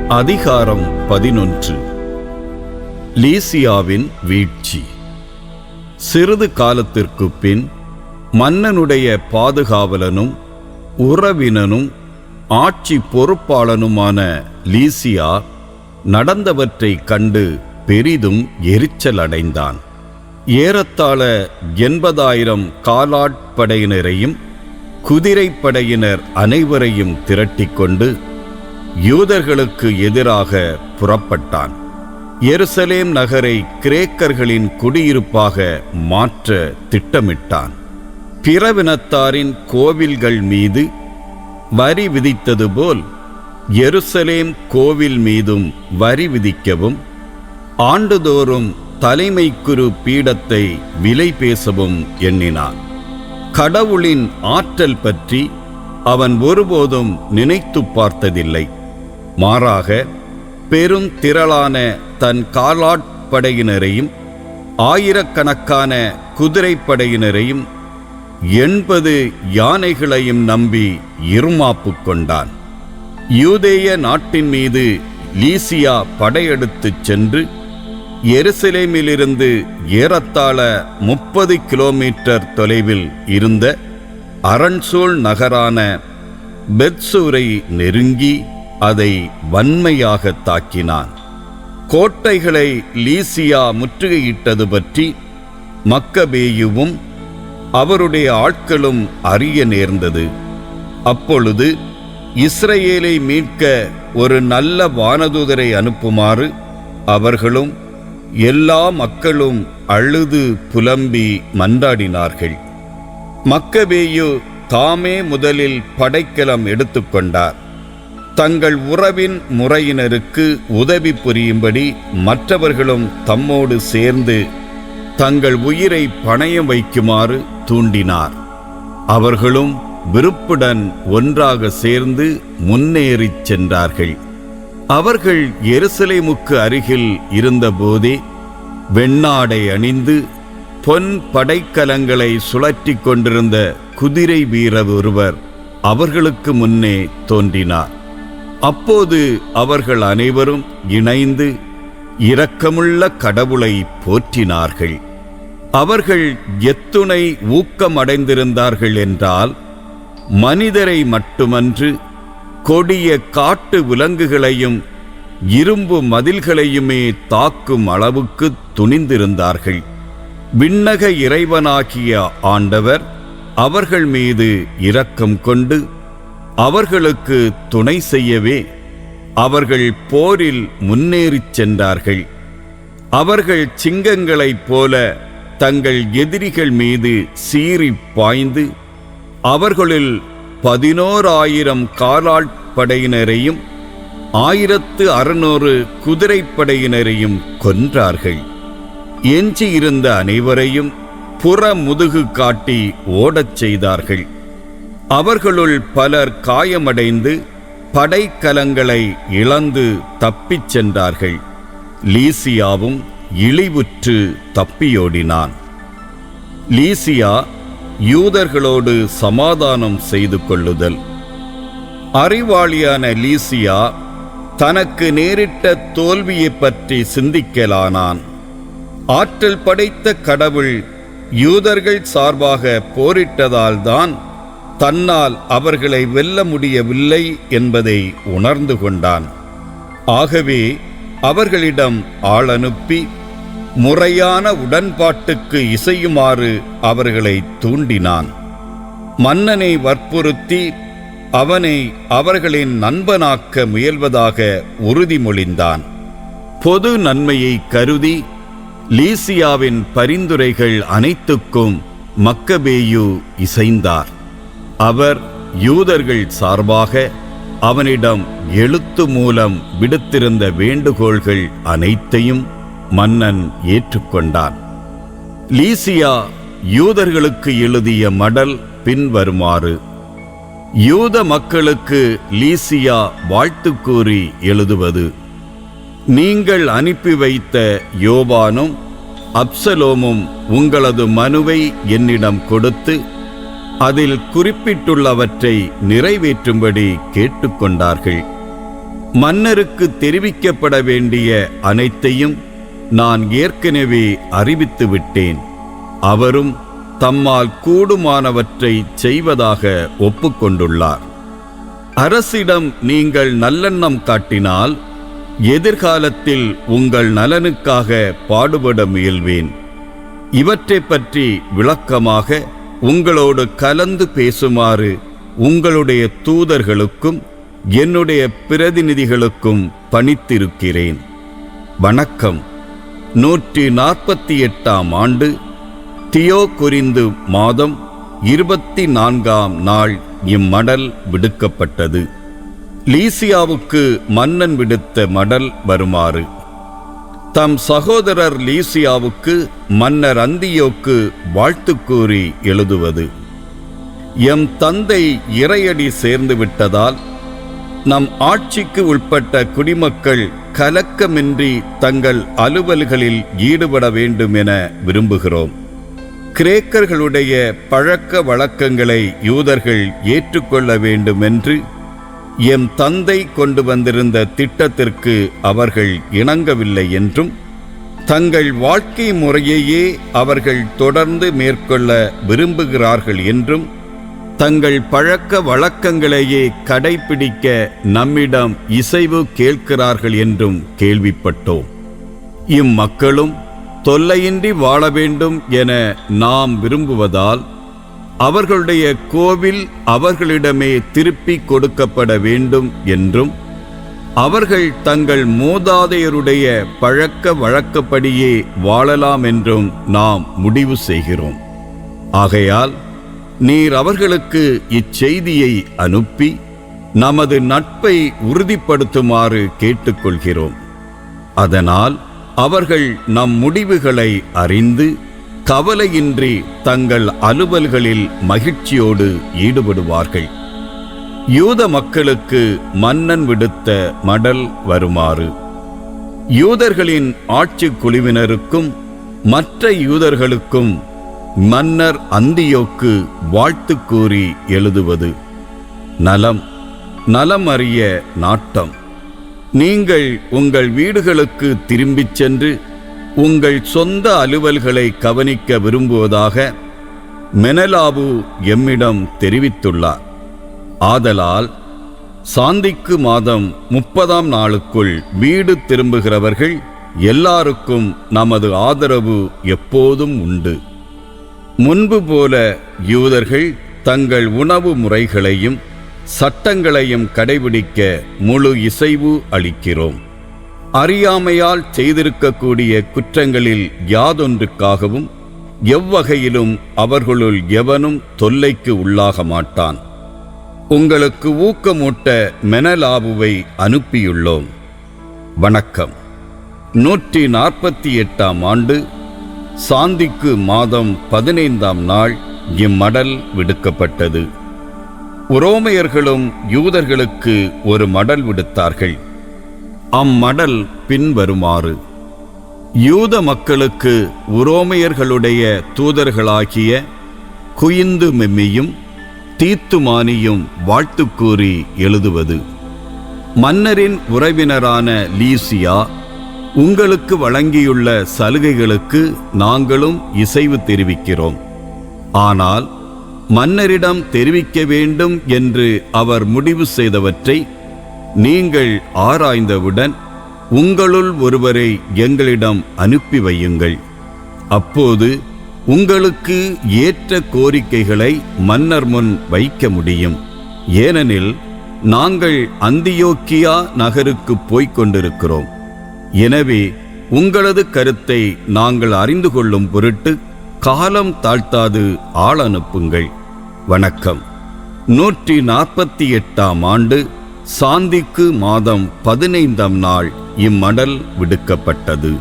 அதிகாரம் 11. லீசியாவின் வீழ்ச்சி. சிறிது காலத்திற்குப் பின் மன்னனுடைய பாதுகாவலனும் உறவினனும் ஆட்சி பொறுப்பாளனுமான லீசியா நடந்தவற்றைக் கண்டு பெரிதும் எரிச்சல் அடைந்தான். ஏறத்தாழ 80,000 காலாட்படையினரையும் குதிரைப்படையினர் அனைவரையும் திரட்டிக்கொண்டு யூதர்களுக்கு எதிராக புறப்பட்டான். எருசலேம் நகரை கிரேக்கர்களின் குடியிருப்பாக மாற்ற திட்டமிட்டான். பிறவினத்தாரின் கோவில்கள் மீது வரி விதித்தது போல் எருசலேம் கோவில் மீதும் வரி விதிக்கவும், ஆண்டுதோறும் தலைமை குரு பீடத்தை விலை பேசவும் எண்ணினான். கடவுளின் ஆற்றல் பற்றி அவன் ஒருபோதும் நினைத்து பார்த்ததில்லை. மாறாக பெருந்திரளான தன் காலாட்படையினரையும் ஆயிரக்கணக்கான குதிரைப்படையினரையும் 80 யானைகளையும் நம்பி இருமாப்பு கொண்டான். யூதேய நாட்டின் மீது லீசியா படையெடுத்துச் சென்று எருசலேமிலிருந்து ஏறத்தாழ 30 கிலோமீட்டர் தொலைவில் இருந்த அரண்சூழ் நகரான பெத்சூரை நெருங்கி அதை வன்மையாக தாக்கினான். கோட்டைகளை லீசியா முற்றுகையிட்டது பற்றி மக்கபேயுவும் அவருடைய ஆட்களும் அறிய நேர்ந்தது. அப்பொழுது இஸ்ரவேலை மீட்க ஒரு நல்ல வானதூதரை அனுப்புமாறு அவர்களும் எல்லா மக்களும் அழுது புலம்பி மன்றாடினார்கள். மக்கபேயு தாமே முதலில் படைக்கலம் எடுத்துக்கொண்டார். தங்கள் உறவின் முறையினருக்கு உதவி புரியும்படி மற்றவர்களும் தம்மோடு சேர்ந்து தங்கள் உயிரை பணயம் வைக்குமாறு தூண்டினார். அவர்களும் விருப்புடன் ஒன்றாக சேர்ந்து முன்னேறிச் சென்றார்கள். அவர்கள் எருசலேமுக்கு அருகில் இருந்தபோதே வெண்ணாடை அணிந்து பொன் படைக்கலங்களை சுழற்றி கொண்டிருந்த குதிரை வீரர் ஒருவர் அவர்களுக்கு முன்னே தோன்றினார். அப்போது அவர்கள் அனைவரும் இணைந்து இரக்கமுள்ள கடவுளை போற்றினார்கள். அவர்கள் எத்துணை ஊக்கமடைந்திருந்தார்கள் என்றால், மனிதரை மட்டுமன்று கொடிய காட்டு விலங்குகளையும் இரும்பு மதில்களையுமே தாக்கும் அளவுக்கு துணிந்திருந்தார்கள். விண்ணக இறைவனாகிய ஆண்டவர் அவர்கள் மீது இரக்கம் கொண்டு அவர்களுக்கு துணை செய்யவே அவர்கள் போரில் முன்னேறிச் சென்றார்கள். அவர்கள் சிங்கங்களைப் போல தங்கள் எதிரிகள் மீது சீறி பாய்ந்து அவர்களில் 11,000 காலாட்படையினரையும் 1,600 குதிரைப்படையினரையும் கொன்றார்கள். எஞ்சியிருந்த அனைவரையும் புறமுதுகு காட்டி ஓடச் செய்தார்கள். அவர்களுள் பலர் காயமடைந்து படைக்கலங்களை இழந்து தப்பிச் சென்றார்கள். லீசியாவும் இழிவுற்று தப்பியோடினான். லீசியா யூதர்களோடு சமாதானம் செய்து கொள்ளுதல். அறிவாளியான லீசியா தனக்கு நேரிட்ட தோல்வியைப் பற்றி சிந்திக்கலானான். ஆற்றல் படைத்த கடவுள் யூதர்கள் சார்பாக போரிட்டதால்தான் தன்னால் அவர்களை வெல்ல முடியவில்லை என்பதை உணர்ந்து கொண்டான். ஆகவே அவர்களிடம் ஆள் அனுப்பி முறையான உடன்பாட்டுக்கு இசையுமாறு அவர்களை தூண்டினான். மன்னனை வற்புறுத்தி அவனை அவர்களின் நண்பனாக்க முயல்வதாக உறுதிமொழிந்தான். பொது நன்மையை கருதி லீசியாவின் பரிந்துரைகள் அனைத்துக்கும் மக்கபேயு இசைந்தார். அவர் யூதர்கள் சார்பாக அவனிடம் எழுத்து மூலம் விடுத்திருந்த வேண்டுகோள்கள் அனைத்தையும் மன்னன் ஏற்றுக்கொண்டான். லீசியா யூதர்களுக்கு எழுதிய மடல் பின்வருமாறு. யூத மக்களுக்கு லீசியா வாழ்த்து கூறி எழுதுவது. நீங்கள் அனுப்பி வைத்த யோவானும் அப்சலோமும் உங்களது மனுவை என்னிடம் கொடுத்து அதில் குறிப்பிட்டுள்ளவற்றை நிறைவேற்றும்படி கேட்டுக்கொண்டார்கள். மன்னருக்கு தெரிவிக்கப்பட வேண்டிய அனைத்தையும் நான் ஏற்கனவே அறிவித்து விட்டேன். அவரும் தம்மால் கூடுமானவற்றை செய்வதாக ஒப்புக்கொண்டுள்ளார். அரசிடம் நீங்கள் நல்லெண்ணம் காட்டினால் எதிர்காலத்தில் உங்கள் நலனுக்காக பாடுபட முயல்வேன். இவற்றை பற்றி விளக்கமாக உங்களோடு கலந்து பேசுமாறு உங்களுடைய தூதர்களுக்கும் என்னுடைய பிரதிநிதிகளுக்கும் பணித்திருக்கிறேன். வணக்கம். 148ஆம் ஆண்டு தியோகுரிந்து மாதம் 24ஆம் நாள் இம்மடல் விடுக்கப்பட்டது. லீசியாவுக்கு மன்னன் விடுத்த மடல் வருமாறு: தம் சகோதரர் லீசியாவுக்கு மன்னர் அந்தியோக்கு வாழ்த்து கூறி எழுதுவது. எம் தந்தை இறையடி சேர்ந்து விட்டதால் நம் ஆட்சிக்கு உட்பட்ட குடிமக்கள் கலக்கமின்றி தங்கள் அலுவல்களில் ஈடுபட வேண்டும் என விரும்புகிறோம். கிரேக்கர்களுடைய பழக்க வழக்கங்களை யூதர்கள் ஏற்றுக்கொள்ள வேண்டும் என்று எம் தந்தை கொண்டு வந்திருந்த திட்டத்திற்கு அவர்கள் இணங்கவில்லை என்றும், தங்கள் வாழ்க்கை முறையையே அவர்கள் தொடர்ந்து மேற்கொள்ள விரும்புகிறார்கள் என்றும், தங்கள் பழக்க வழக்கங்களையே கடைபிடிக்க நம்மிடம் இசைவு கேட்கிறார்கள் என்றும் கேள்விப்பட்டோம். இம்மக்களும் தொல்லையின்றி வாழ வேண்டும் என நாம் விரும்புவதால் அவர்களுடைய கோவில் அவர்களிடமே திருப்பி கொடுக்கப்பட வேண்டும் என்றும், அவர்கள் தங்கள் மூதாதையருடைய பழக்க வழக்கப்படியே வாழலாம் என்றும் நாம் முடிவு செய்கிறோம். ஆகையால் நீர் அவர்களுக்கு இச்செய்தியை அனுப்பி நமது நட்பை உறுதிப்படுத்துமாறு கேட்டுக்கொள்கிறோம். அதனால் அவர்கள் நம் முடிவுகளை அறிந்து கவலையின்றி தங்கள் அலுவல்களில் மகிழ்ச்சியோடு ஈடுபடுவார்கள். யூத மக்களுக்கு மன்னன் விடுத்த மடல் வருமாறு: யூதர்களின் ஆட்சி குழுவினருக்கும் மற்ற யூதர்களுக்கும் மன்னர் அந்தியோக்கு வாழ்த்து கூறி எழுதுவது. நலம் அறிய நாட்டம். நீங்கள் உங்கள் வீடுகளுக்கு திரும்பிச் சென்று உங்கள் சொந்த அலுவல்களை கவனிக்க விரும்புவதாக மெனலாவு எம்மிடம் தெரிவித்துள்ளார். ஆதலால் சாந்திக்கு மாதம் 30ஆம் நாளுக்குள் வீடு திரும்புகிறவர்கள் எல்லாருக்கும் நமது ஆதரவு எப்போதும் உண்டு. முன்பு போல யூதர்கள் தங்கள் உணவு முறைகளையும் சட்டங்களையும் கடைபிடிக்க முழு இசைவு அளிக்கிறோம். அறியாமையால் செய்திருக்கக்கூடிய குற்றங்களில் யாதொன்றுக்காகவும் எவ்வகையிலும் அவர்களுள் எவனும் தொல்லைக்கு உள்ளாக மாட்டான். உங்களுக்கு ஊக்கமூட்ட மெனலாவுவை அனுப்பியுள்ளோம். வணக்கம். 148ஆம் ஆண்டு சாந்திக்கு மாதம் 15ஆம் நாள் இம்மடல் விடுக்கப்பட்டது. உரோமையர்களும் யூதர்களுக்கு ஒரு மடல் விடுத்தார்கள். அம்மடல் பின்வருமாறு: யூத மக்களுக்கு உரோமையர்களுடைய தூதர்களாகிய குயிந்து மெம்மியும் தீத்துமானியும் வாழ்த்து கூறி எழுதுவது. மன்னரின் உறவினரான லீசியா உங்களுக்கு வழங்கியுள்ள சலுகைகளுக்கு நாங்களும் இசைவு தெரிவிக்கிறோம். ஆனால் மன்னரிடம் தெரிவிக்க வேண்டும் என்று அவர் முடிவு செய்தவற்றை நீங்கள் ஆராய்ந்தவுடன் உங்களுள் ஒருவரை எங்களிடம் அனுப்பி வையுங்கள். அப்போது உங்களுக்கு ஏற்ற கோரிக்கைகளை மன்னர் முன் வைக்க முடியும். ஏனெனில் நாங்கள் அந்தியோக்கியா நகருக்கு போய்க் கொண்டிருக்கிறோம். எனவே உங்களது கருத்தை நாங்கள் அறிந்து கொள்ளும் பொருட்டு காலம் தாழ்த்தாது ஆள் அனுப்புங்கள். வணக்கம். 148ஆம் ஆண்டு சாந்திக்கு மாதம் 15ஆம் நாள் இம்மடல் விடுக்கப்பட்டது.